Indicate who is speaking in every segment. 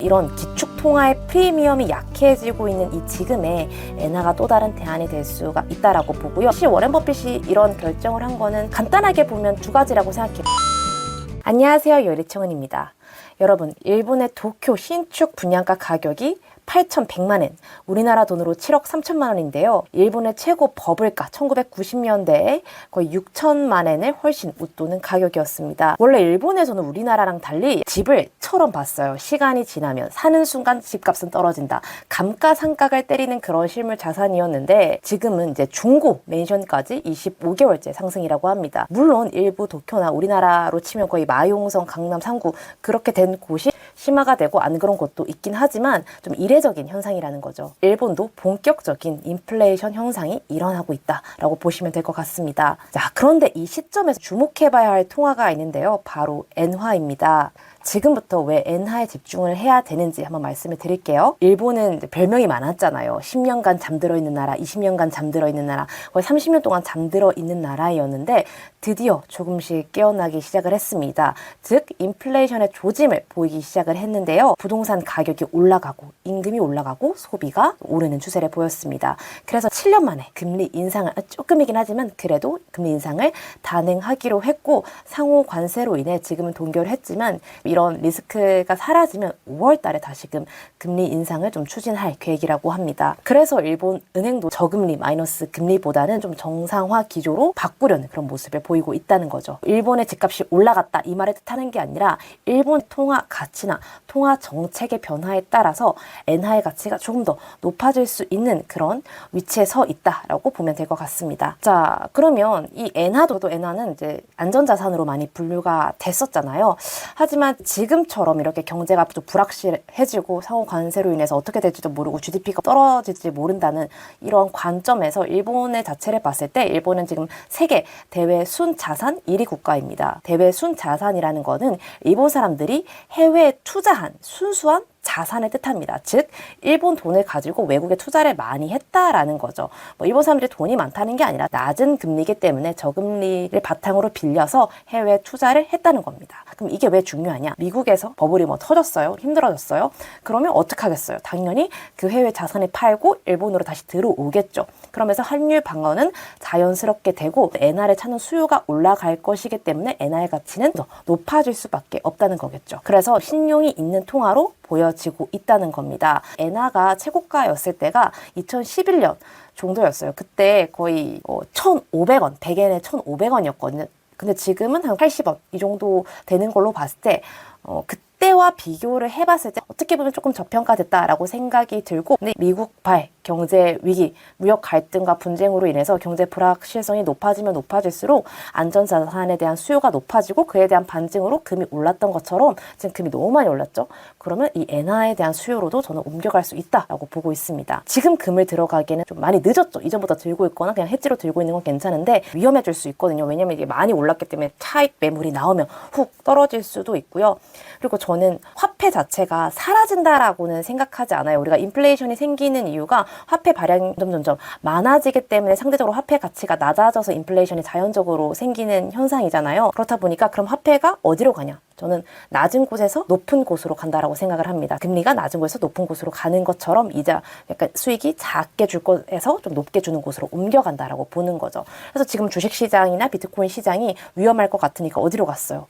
Speaker 1: 이런 기축통화의 프리미엄이 약해지고 있는 이 지금에 엔화가 또 다른 대안이 될 수가 있다라고 보고요. 사실 워렌 버핏이 이런 결정을 한 거는 간단하게 보면 두 가지라고 생각해요. 안녕하세요, 요리청은입니다. 여러분, 일본의 도쿄 신축 분양가 가격이 8,100만엔, 우리나라 돈으로 7억 3천만 원인데요. 일본의 최고 버블가 1990년대에 거의 6천만엔을 훨씬 웃도는 가격이었습니다. 원래 일본에서는 우리나라랑 달리 집을 처럼 봤어요. 시간이 지나면 사는 순간 집값은 떨어진다. 감가상각을 때리는 그런 실물 자산이었는데 지금은 이제 중고 맨션까지 25개월째 상승이라고 합니다. 물론 일부 도쿄나 우리나라로 치면 거의 마용성, 강남 3구 그렇게 된 곳이 심화가 되고 안 그런 곳도 있긴 하지만 좀 이례적인 현상이라는 거죠. 일본도 본격적인 인플레이션 현상이 일어나고 있다라고 보시면 될 것 같습니다. 자, 그런데 이 시점에서 주목해봐야 할 통화가 있는데요. 바로 엔화입니다. 지금부터 왜 엔화에 집중을 해야 되는지 한번 말씀을 드릴게요. 일본은 별명이 많았잖아요. 10년간 잠들어 있는 나라, 20년간 잠들어 있는 나라, 거의 30년 동안 잠들어 있는 나라였는데 드디어 조금씩 깨어나기 시작을 했습니다. 즉 인플레이션의 조짐을 보이기 시작을 했는데요. 부동산 가격이 올라가고 임금이 올라가고 소비가 오르는 추세를 보였습니다. 그래서 7년 만에 금리 인상을 조금이긴 하지만 그래도 금리 인상을 단행하기로 했고 상호 관세로 인해 지금은 동결했지만 이런 리스크가 사라지면 5월 달에 다시금 금리 인상을 좀 추진할 계획이라고 합니다. 그래서 일본 은행도 저금리 마이너스 금리보다는 좀 정상화 기조로 바꾸려는 그런 모습을 보이고 있다는 거죠. 일본의 집값이 올라갔다 이 말을 뜻하는 게 아니라 일본 통화 가치나 통화 정책의 변화에 따라서 엔화의 가치가 조금 더 높아질 수 있는 그런 위치에 서 있다라고 보면 될 것 같습니다. 자, 그러면 이 엔화도 엔화는 이제 안전자산으로 많이 분류가 됐었잖아요. 하지만 지금처럼 이렇게 경제가 좀 불확실해지고 상호 관세로 인해서 어떻게 될지도 모르고 GDP가 떨어질지 모른다는 이런 관점에서 일본의 자체를 봤을 때 일본은 지금 세계 대외 순자산 1위 국가입니다. 대외 순자산이라는 거는 일본 사람들이 해외에 투자한 순수한 자산을 뜻합니다. 즉 일본 돈을 가지고 외국에 투자를 많이 했다라는 거죠. 일본 사람들이 돈이 많다는 게 아니라 낮은 금리이기 때문에 저금리를 바탕으로 빌려서 해외 투자를 했다는 겁니다. 그럼 이게 왜 중요하냐? 미국에서 버블이 터졌어요. 힘들어졌어요. 그러면 어떻게 하겠어요? 당연히 그 해외 자산을 팔고 일본으로 다시 들어오겠죠. 그러면서 환율 방어는 자연스럽게 되고 엔화를 찾는 수요가 올라갈 것이기 때문에 엔화의 가치는 더 높아질 수밖에 없다는 거겠죠. 그래서 신용이 있는 통화로 보여지고 있다는 겁니다. 엔화가 최고가였을 때가 2011년 정도였어요. 그때 거의 1,500원, 100엔에 1,500원이었거든요. 근데 지금은 한 80원 이 정도 되는 걸로 봤을 때 그때와 비교를 해봤을 때 어떻게 보면 조금 저평가됐다라고 생각이 들고 근데 미국발 경제 위기, 무역 갈등과 분쟁으로 인해서 경제 불확실성이 높아지면 높아질수록 안전자산에 대한 수요가 높아지고 그에 대한 반증으로 금이 올랐던 것처럼 지금 금이 너무 많이 올랐죠. 그러면 이 엔화에 대한 수요로도 저는 옮겨갈 수 있다라고 보고 있습니다. 지금 금을 들어가기에는 좀 많이 늦었죠. 이전보다 들고 있거나 그냥 해지로 들고 있는 건 괜찮은데 위험해질 수 있거든요. 왜냐면 이게 많이 올랐기 때문에 차익 매물이 나오면 훅 떨어질 수도 있고요. 그리고 저는 화폐 자체가 사라진다라고는 생각하지 않아요. 우리가 인플레이션이 생기는 이유가 화폐 발행이 점점 많아지기 때문에 상대적으로 화폐 가치가 낮아져서 인플레이션이 자연적으로 생기는 현상이잖아요. 그렇다 보니까 그럼 화폐가 어디로 가냐? 저는 낮은 곳에서 높은 곳으로 간다라고 생각을 합니다. 금리가 낮은 곳에서 높은 곳으로 가는 것처럼 이자 약간 수익이 작게 줄 곳에서 좀 높게 주는 곳으로 옮겨간다라고 보는 거죠. 그래서 지금 주식시장이나 비트코인 시장이 위험할 것 같으니까 어디로 갔어요?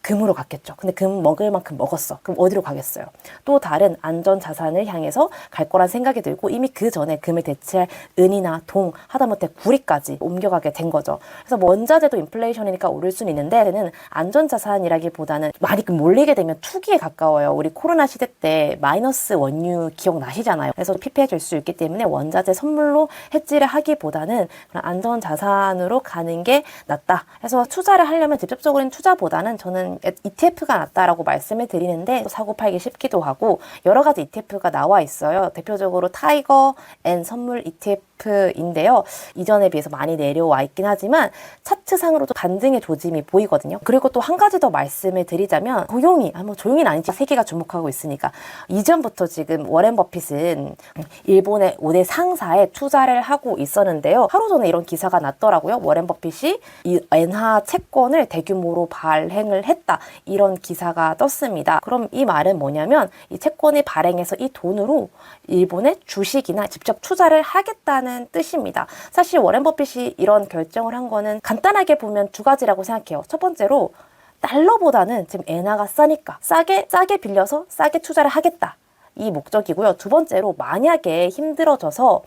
Speaker 1: 금으로 갔겠죠. 근데 금 먹을 만큼 먹었어. 그럼 어디로 가겠어요? 또 다른 안전 자산을 향해서 갈 거란 생각이 들고 이미 그 전에 금을 대체할 은이나 동, 하다못해 구리까지 옮겨가게 된 거죠. 그래서 원자재도 인플레이션이니까 오를 수는 있는데 는 안전 자산이라기보다는 많이 몰리게 되면 투기에 가까워요. 우리 코로나 시대 때 마이너스 원유 기억나시잖아요. 그래서 피폐해질 수 있기 때문에 원자재 선물로 해지를 하기보다는 그런 안전 자산으로 가는 게 낫다. 그래서 투자를 하려면 직접적인 투자보다는 저는 ETF가 낫다라고 말씀을 드리는데 사고 팔기 쉽기도 하고 여러 가지 ETF가 나와 있어요. 대표적으로 타이거 앤 선물 ETF인데요. 이전에 비해서 많이 내려와 있긴 하지만 차트상으로도 반등의 조짐이 보이거든요. 그리고 또 한 가지 더 말씀을 드리자면 조용히, 조용히는 아니지 세계가 주목하고 있으니까 이전부터 지금 워렌 버핏은 일본의 5대 상사에 투자를 하고 있었는데요. 하루 전에 이런 기사가 났더라고요. 워렌 버핏이 이 엔화 채권을 대규모로 발행을 했다. 하겠다 이런 기사가 떴습니다. 그럼 이 말은 뭐냐면 이 채권을 발행해서 이 돈으로 일본의 주식이나 직접 투자를 하겠다는 뜻입니다. 사실 워렌 버핏이 이런 결정을 한 거는 간단하게 보면 두 가지라고 생각해요. 첫 번째로 달러보다는 지금 엔화가 싸니까 싸게 빌려서 싸게 투자를 하겠다 이 목적이고요. 두 번째로 만약에 힘들어져서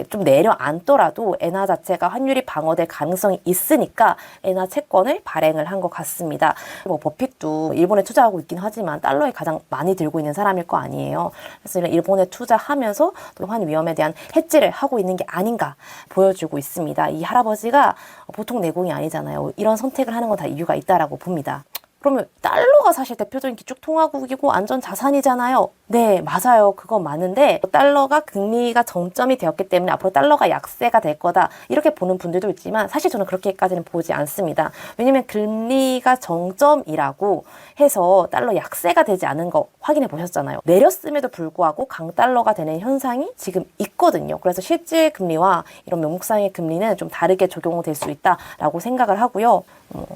Speaker 1: 좀 내려앉더라도 엔화 자체가 환율이 방어될 가능성이 있으니까 엔화 채권을 발행을 한 것 같습니다. 뭐 버핏도 일본에 투자하고 있긴 하지만 달러에 가장 많이 들고 있는 사람일 거 아니에요. 그래서 이런 일본에 투자하면서 또 환 위험에 대한 해지를 하고 있는 게 아닌가 보여주고 있습니다. 이 할아버지가 보통 내공이 아니잖아요. 이런 선택을 하는 건 다 이유가 있다라고 봅니다. 그러면 달러가 사실 대표적인 기축통화국이고 안전자산이잖아요. 네, 맞아요. 그건 맞는데 달러가 금리가 정점이 되었기 때문에 앞으로 달러가 약세가 될 거다 이렇게 보는 분들도 있지만 사실 저는 그렇게까지는 보지 않습니다. 왜냐면 금리가 정점이라고 해서 달러 약세가 되지 않은 거 확인해 보셨잖아요. 내렸음에도 불구하고 강달러가 되는 현상이 지금 있거든요. 그래서 실질 금리와 이런 명목상의 금리는 좀 다르게 적용될 수 있다라고 생각을 하고요.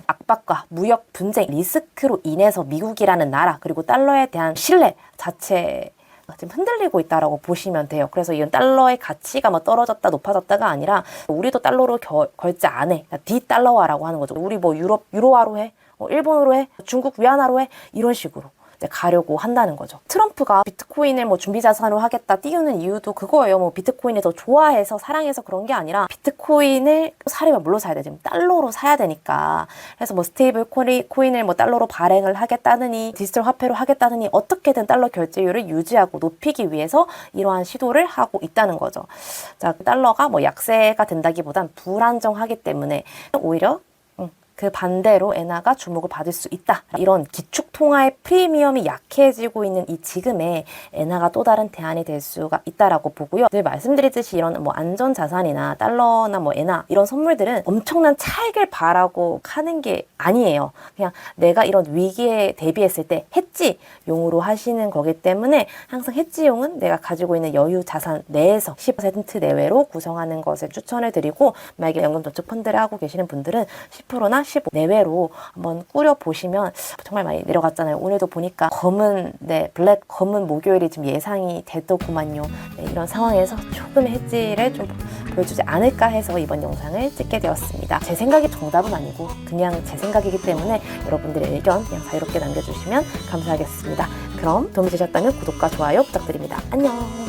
Speaker 1: 압박과 무역 분쟁 리스크로 인해서 미국이라는 나라 그리고 달러에 대한 신뢰 자체 지금 흔들리고 있다라고 보시면 돼요. 그래서 이런 달러의 가치가 뭐 떨어졌다 높아졌다가 아니라 우리도 달러로 결제 안 해. 디달러화라고 하는 거죠. 우리 뭐 유로화로 해, 일본어로 해, 중국 위안화로 해 이런 식으로 이제 가려고 한다는 거죠. 트럼프가 비트코인을 뭐 준비자산으로 하겠다 띄우는 이유도 그거예요. 뭐 비트코인을 더 좋아해서 사랑해서 그런 게 아니라 비트코인을 사려면 뭘로 사야 돼? 지금 달러로 사야 되니까. 그래서 뭐 스테이블 코인을 뭐 달러로 발행을 하겠다느니 디지털 화폐로 하겠다느니 어떻게든 달러 결제율을 유지하고 높이기 위해서 이러한 시도를 하고 있다는 거죠. 자, 달러가 뭐 약세가 된다기보단 불안정하기 때문에 오히려 그 반대로 엔화가 주목을 받을 수 있다. 이런 기축통화의 프리미엄이 약해지고 있는 이 지금에 엔화가 또 다른 대안이 될 수가 있다라고 보고요. 늘 말씀드리듯이 이런 뭐 안전자산이나 달러나 뭐 엔화 이런 선물들은 엄청난 차익을 바라고 하는 게 아니에요. 그냥 내가 이런 위기에 대비했을 때 해지용으로 하시는 거기 때문에 항상 해지용은 내가 가지고 있는 여유 자산 내에서 10% 내외로 구성하는 것을 추천을 드리고 만약에 연금저축펀드를 하고 계시는 분들은 10%나 15 내외로 한번 꾸려보시면 정말 많이 내려갔잖아요. 오늘도 보니까 블랙 검은 목요일이 지금 예상이 되더구만요. 네, 이런 상황에서 조금의 해지를 좀 보여주지 않을까 해서 이번 영상을 찍게 되었습니다. 제 생각이 정답은 아니고 그냥 제 생각이기 때문에 여러분들의 의견 그냥 자유롭게 남겨주시면 감사하겠습니다. 그럼 도움이 되셨다면 구독과 좋아요 부탁드립니다. 안녕!